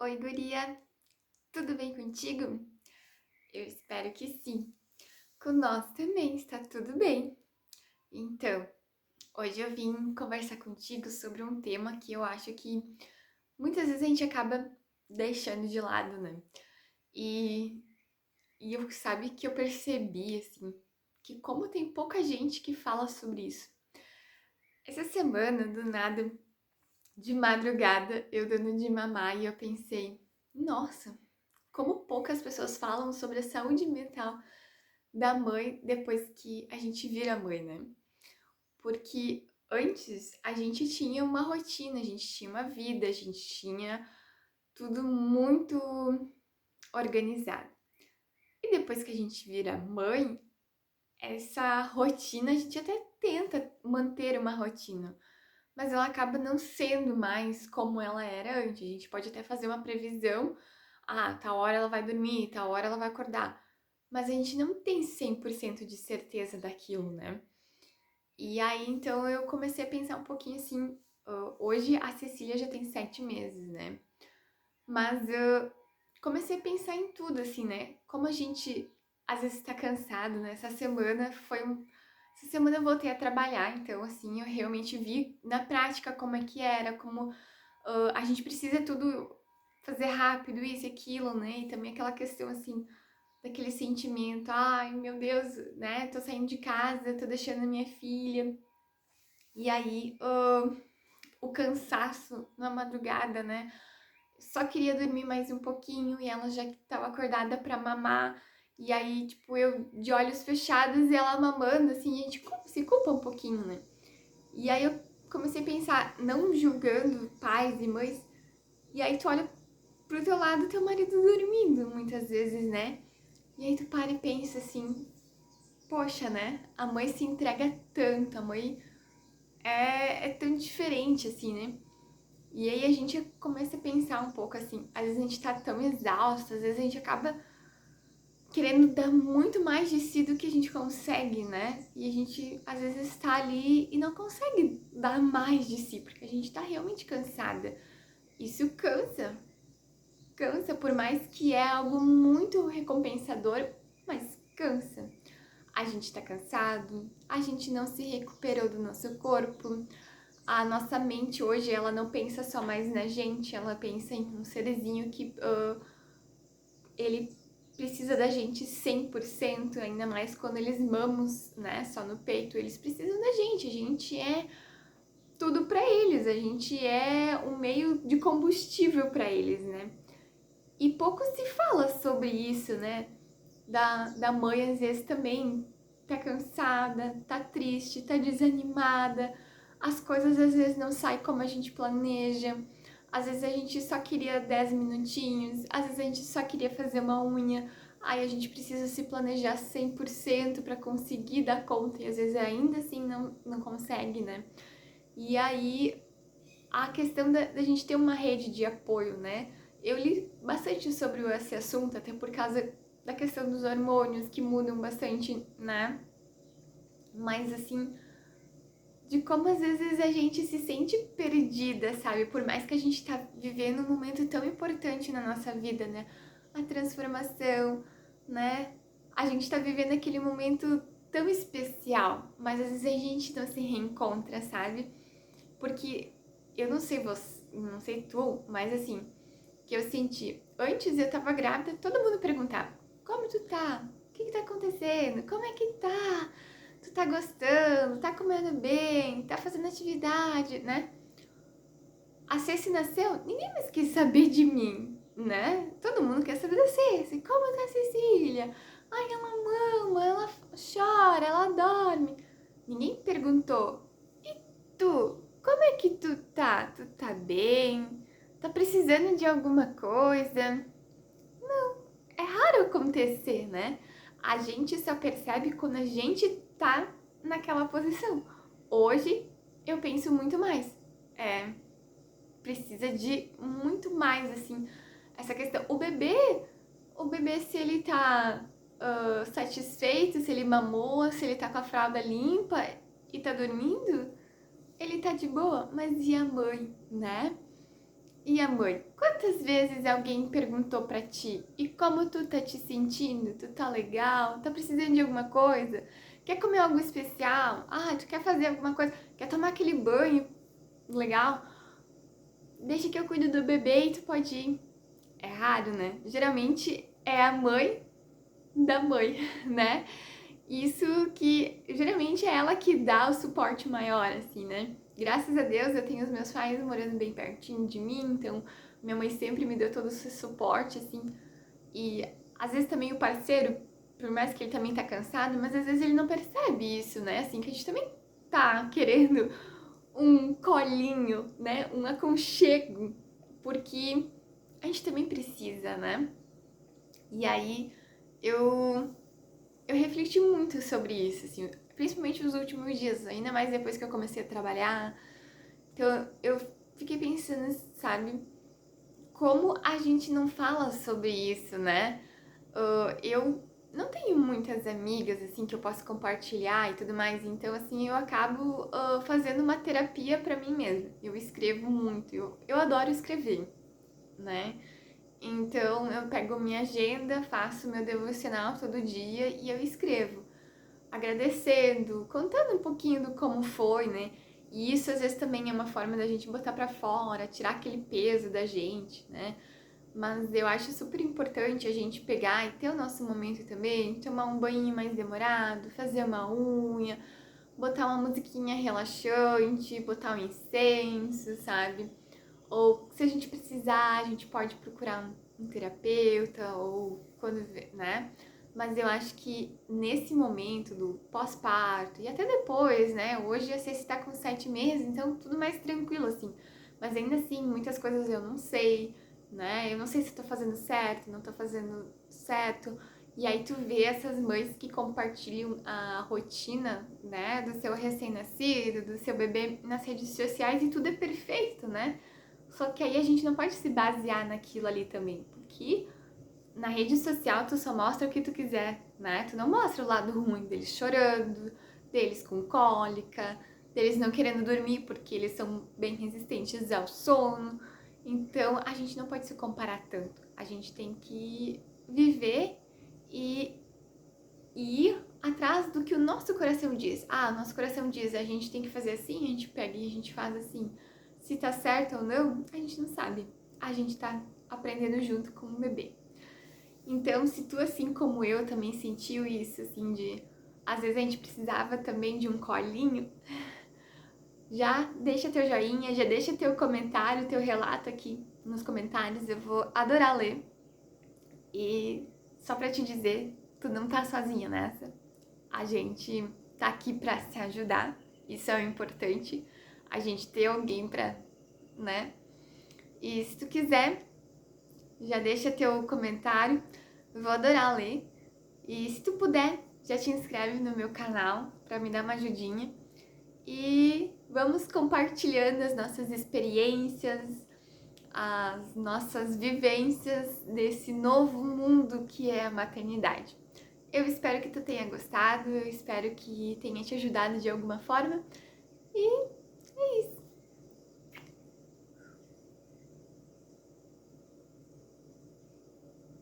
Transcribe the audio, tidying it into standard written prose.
Oi, guria! Tudo bem contigo? Eu espero que sim. Com nós também está tudo bem. Então, hoje eu vim conversar contigo sobre um tema que eu acho que muitas vezes a gente acaba deixando de lado, né? E, e eu sabe que eu percebi, assim, que como tem pouca gente que fala sobre isso. Essa semana, do nada, de madrugada, eu dando de mamar e eu pensei, nossa, como poucas pessoas falam sobre a saúde mental da mãe depois que a gente vira mãe, né? Porque antes a gente tinha uma rotina, a gente tinha uma vida, a gente tinha tudo muito organizado. E depois que a gente vira mãe, essa rotina a gente até tenta manter uma rotina, mas ela acaba não sendo mais como ela era antes. A gente pode até fazer uma previsão, tal hora ela vai dormir, tal hora ela vai acordar, mas a gente não tem 100% de certeza daquilo, né? E aí, então, eu comecei a pensar um pouquinho assim. Hoje a Cecília já tem 7 meses, né? Mas eu comecei a pensar em tudo, assim, né? Como a gente às vezes tá cansado, né? Essa semana eu voltei a trabalhar, então, assim, eu realmente vi na prática como é que era, como a gente precisa tudo fazer rápido, isso e aquilo, né? E também aquela questão, assim, daquele sentimento, ai meu Deus, né? Tô saindo de casa, tô deixando a minha filha. E aí, o cansaço na madrugada, né? Só queria dormir mais um pouquinho e ela já estava acordada pra mamar. E aí, tipo, eu de olhos fechados e ela mamando, assim, a gente se culpa um pouquinho, né? E aí eu comecei a pensar, não julgando pais e mães, e aí tu olha pro teu lado, teu marido dormindo muitas vezes, né? E aí tu para e pensa assim, poxa, né? A mãe se entrega tanto, a mãe é tão diferente, assim, né? E aí a gente começa a pensar um pouco assim, às vezes a gente tá tão exausto, às vezes a gente acaba querendo dar muito mais de si do que a gente consegue, né? E a gente às vezes está ali e não consegue dar mais de si, porque a gente tá realmente cansada. Isso cansa, cansa, por mais que é algo muito recompensador, mas cansa. A gente tá cansado, a gente não se recuperou do nosso corpo, a nossa mente hoje, ela não pensa só mais na gente, ela pensa em um serzinho que ele precisa da gente 100%, ainda mais quando eles mamos, né, só no peito, eles precisam da gente, a gente é tudo para eles, a gente é um meio de combustível para eles, né? E pouco se fala sobre isso, né? Da mãe às vezes também tá cansada, tá triste, tá desanimada, as coisas às vezes não saem como a gente planeja, às vezes a gente só queria 10 minutinhos, às vezes a gente só queria fazer uma unha, aí a gente precisa se planejar 100% para conseguir dar conta e às vezes ainda assim não consegue, né? E aí a questão da gente ter uma rede de apoio, né? Eu li bastante sobre esse assunto, até por causa da questão dos hormônios que mudam bastante, né? Mas assim, de como às vezes a gente se sente perdida, sabe? Por mais que a gente tá vivendo um momento tão importante na nossa vida, né? A transformação, né? A gente tá vivendo aquele momento tão especial, mas às vezes a gente não se reencontra, sabe? Porque eu não sei você, não sei tu, mas assim, que eu senti. Antes eu tava grávida, todo mundo perguntava: como tu tá? O que tá acontecendo? Como é que tá? Tu tá gostando? Tá comendo bem? Tá fazendo atividade, né? A Ceci nasceu, ninguém mais quis saber de mim, né? Todo mundo quer saber da Ceci. Como tá a Cecília? Ai, ela mama, ela chora, ela dorme. Ninguém perguntou: e tu? Como é que tu tá? Tu tá bem? Tá precisando de alguma coisa? É raro acontecer, né? A gente só percebe quando a gente tá naquela posição. Hoje eu penso muito mais. Precisa de muito mais, assim, essa questão. O bebê, se ele tá satisfeito, se ele mamou, se ele tá com a fralda limpa e tá dormindo, ele tá de boa. Mas e a mãe, né? E a mãe? Quantas vezes alguém perguntou pra ti, e como tu tá te sentindo? Tu tá legal? Tá precisando de alguma coisa? Quer comer algo especial? Ah, tu quer fazer alguma coisa? Quer tomar aquele banho legal? Deixa que eu cuido do bebê e tu pode ir. É raro, né? Geralmente é a mãe da mãe, né? Isso que geralmente é ela que dá o suporte maior, assim, né? Graças a Deus eu tenho os meus pais morando bem pertinho de mim, então minha mãe sempre me deu todo esse suporte, assim. E às vezes também o parceiro, por mais que ele também tá cansado, mas às vezes ele não percebe isso, né? Assim, que a gente também tá querendo um colinho, né? Um aconchego, porque a gente também precisa, né? E aí eu refleti muito sobre isso, assim, principalmente nos últimos dias, ainda mais depois que eu comecei a trabalhar. Então eu fiquei pensando, sabe, como a gente não fala sobre isso, né? Eu não tenho muitas amigas, assim, que eu possa compartilhar e tudo mais, então, assim, eu acabo fazendo uma terapia pra mim mesma. Eu escrevo muito, eu adoro escrever, né? Então, eu pego minha agenda, faço meu devocional todo dia e eu escrevo agradecendo, contando um pouquinho do como foi, né? E isso às vezes também é uma forma da gente botar pra fora, tirar aquele peso da gente, né? Mas eu acho super importante a gente pegar e ter o nosso momento também, tomar um banho mais demorado, fazer uma unha, botar uma musiquinha relaxante, botar um incenso, sabe? Ou se a gente precisar, a gente pode procurar um terapeuta ou quando, né? Mas eu acho que nesse momento do pós-parto e até depois, né? Hoje a Ceci tá com 7 meses, então tudo mais tranquilo, assim. Mas ainda assim, muitas coisas eu não sei, né? Eu não sei se eu tô fazendo certo, não tô fazendo certo. E aí tu vê essas mães que compartilham a rotina, né, do seu recém-nascido, do seu bebê nas redes sociais e tudo é perfeito, né? Só que aí a gente não pode se basear naquilo ali também, porque na rede social tu só mostra o que tu quiser, né? Tu não mostra o lado ruim deles chorando, deles com cólica, deles não querendo dormir porque eles são bem resistentes ao sono. Então a gente não pode se comparar tanto. A gente tem que viver e ir atrás do que o nosso coração diz. Ah, nosso coração diz, a gente tem que fazer assim, a gente pega e a gente faz assim. Se tá certo ou não, a gente não sabe. A gente tá aprendendo junto com o bebê. Então, se tu, assim como eu, também sentiu isso, assim, de às vezes a gente precisava também de um colinho, já deixa teu joinha, já deixa teu comentário, teu relato aqui nos comentários, eu vou adorar ler. E só pra te dizer, tu não tá sozinha nessa. A gente tá aqui pra se ajudar, isso é o importante, a gente ter alguém pra, né? E se tu quiser, já deixa teu comentário, eu vou adorar ler. E se tu puder, já te inscreve no meu canal pra me dar uma ajudinha. E vamos compartilhando as nossas experiências, as nossas vivências desse novo mundo que é a maternidade. Eu espero que tu tenha gostado, eu espero que tenha te ajudado de alguma forma. E é isso.